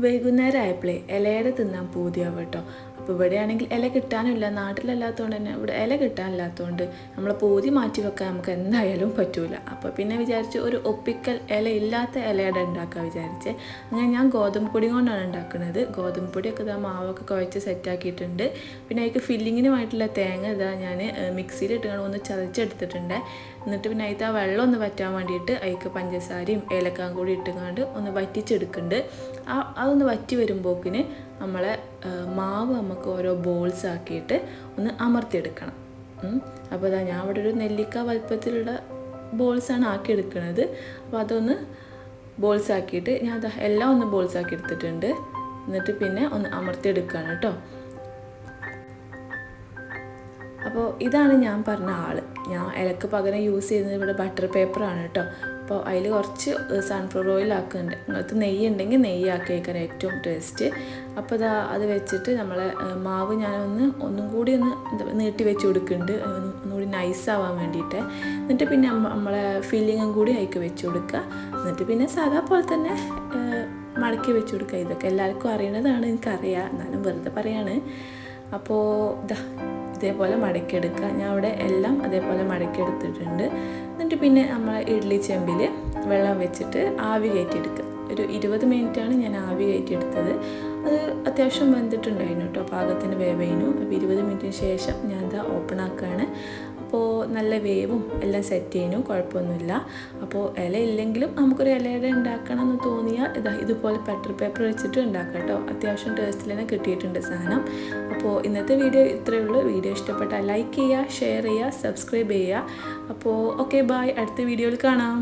വൈകുന്നേരം ആയപ്പോഴേ ഇലയുടെ തിന്നാൻ പൂതിയാവും കേട്ടോ. അപ്പോൾ ഇവിടെയാണെങ്കിൽ ഇല കിട്ടാനില്ല, നാട്ടിലല്ലാത്തതുകൊണ്ട് തന്നെ ഇവിടെ ഇല കിട്ടാനില്ലാത്തതുകൊണ്ട് നമ്മൾ പൂതി മാറ്റി വെക്കാൻ നമുക്ക് എന്തായാലും പറ്റൂല. അപ്പോൾ പിന്നെ വിചാരിച്ച് ഒരു ഒപ്പിക്കൽ ഇല ഇല്ലാത്ത ഇലയുടെ ഉണ്ടാക്കാൻ വിചാരിച്ചേ. അങ്ങനെ ഞാൻ ഗോതമ്പ് പൊടി കൊണ്ടാണ് ഉണ്ടാക്കുന്നത്. ഗോതമ്പ് പൊടിയൊക്കെ ഇതാ മാവൊക്കെ കുഴച്ച് സെറ്റാക്കിയിട്ടുണ്ട്. പിന്നെ അതിലേക്ക് ഫില്ലിങ്ങിനുമായിട്ടുള്ള തേങ്ങ ഇതാ ഞാൻ മിക്സിയിലിട്ട് ഒന്ന് ചതച്ചെടുത്തിട്ടുണ്ട്. എന്നിട്ട് പിന്നെ അതിൽ ആ വെള്ളം ഒന്ന് വറ്റാൻ വേണ്ടിയിട്ട് അതിലേക്ക് പഞ്ചസാരയും ഏലക്കായും കൂടി ഇട്ടുകൊണ്ട് ഒന്ന് വറ്റിച്ചെടുക്കുന്നുണ്ട്. അതൊന്ന് വറ്റി വരുമ്പോക്കിന് നമ്മളെ മാവ് നമുക്ക് ഓരോ ബോൾസ് ആക്കിയിട്ട് ഒന്ന് അമർത്തിയെടുക്കണം. അപ്പോൾ അതാ ഞാൻ ഇവിടെ ഒരു നെല്ലിക്ക വലുപ്പത്തിലുള്ള ബോൾസാണ് ആക്കിയെടുക്കുന്നത്. അപ്പോൾ അതൊന്ന് ബോൾസ് ആക്കിയിട്ട് ഞാൻ എല്ലാം ഒന്ന് ബോൾസ് ആക്കി എടുത്തിട്ടുണ്ട്. എന്നിട്ട് പിന്നെ ഒന്ന് അമർത്തിയെടുക്കുകയാണ് കേട്ടോ. അപ്പോൾ ഇതാണ് ഞാൻ പറഞ്ഞ ആൾ. ഞാൻ ഇലക്ക് പകരം യൂസ് ചെയ്യുന്നത് ഇവിടെ ബട്ടർ പേപ്പറാണ് കേട്ടോ. അപ്പോൾ അതിൽ കുറച്ച് സൺഫ്ലവർ ഓയിൽ ആക്കുന്നുണ്ട്. നിങ്ങൾക്ക് നെയ്യ് ഉണ്ടെങ്കിൽ നെയ്യ് ആക്കി വയ്ക്കാൻ ഏറ്റവും ടേസ്റ്റ്. അപ്പോൾ അത് വെച്ചിട്ട് നമ്മളെ മാവ് ഒന്നും കൂടി നീട്ടി വെച്ച് കൊടുക്കുന്നുണ്ട്, ഒന്നുകൂടി നൈസാവാൻ വേണ്ടിയിട്ട്. എന്നിട്ട് പിന്നെ നമ്മളെ ഫില്ലിങ്ങും കൂടി അതിലേക്ക് വെച്ച് കൊടുക്കുക. എന്നിട്ട് പിന്നെ സാധാ പോലെ തന്നെ മടക്കി വെച്ച് കൊടുക്കുക. ഇതൊക്കെ എല്ലാവർക്കും അറിയണതാണ്, എനിക്കറിയാം, എന്നാലും വെറുതെ പറയാണ്. അപ്പോൾ ഇതേപോലെ മടക്കിയെടുക്കുക. ഞാൻ അവിടെ എല്ലാം അതേപോലെ മടക്കിയെടുത്തിട്ടുണ്ട്. എന്നിട്ട് പിന്നെ നമ്മൾ ഇഡ്ഡലി ചെമ്പിൽ വെള്ളം വെച്ചിട്ട് ആവി കയറ്റിയെടുക്കുക. ഒരു 20 മിനിറ്റാണ് ഞാൻ ആവി കയറ്റിയെടുത്തത്. അത് അത്യാവശ്യം വെന്തിട്ടുണ്ടായിരുന്നു കേട്ടോ, പാകത്തിന് വേവേനു. അപ്പോൾ 20 മിനിറ്റിന് ശേഷം ഞാൻ ഓപ്പൺ ആക്കുകയാണ്. അപ്പോൾ നല്ല വേവും എല്ലാം സെറ്റ് ചെയ്യുന്നു, കുഴപ്പമൊന്നുമില്ല. അപ്പോൾ ഇല ഇല്ലെങ്കിലും നമുക്കൊരു ഇലയുടെ ഉണ്ടാക്കണം എന്ന് തോന്നിയാൽ ഇതുപോലെ ബട്ടർ പേപ്പർ വെച്ചിട്ട് ഉണ്ടാക്കാം കേട്ടോ. അത്യാവശ്യം ടേസ്റ്റിൽ തന്നെ കിട്ടിയിട്ടുണ്ട് സാധനം. അപ്പോൾ ഇന്നത്തെ വീഡിയോ ഇത്രയേ ഉള്ളൂ. വീഡിയോ ഇഷ്ടപ്പെട്ടാൽ ലൈക്ക് ചെയ്യുക, ഷെയർ ചെയ്യുക, സബ്സ്ക്രൈബ് ചെയ്യുക. അപ്പോൾ ഓക്കെ, ബൈ. അടുത്ത വീഡിയോയിൽ കാണാം.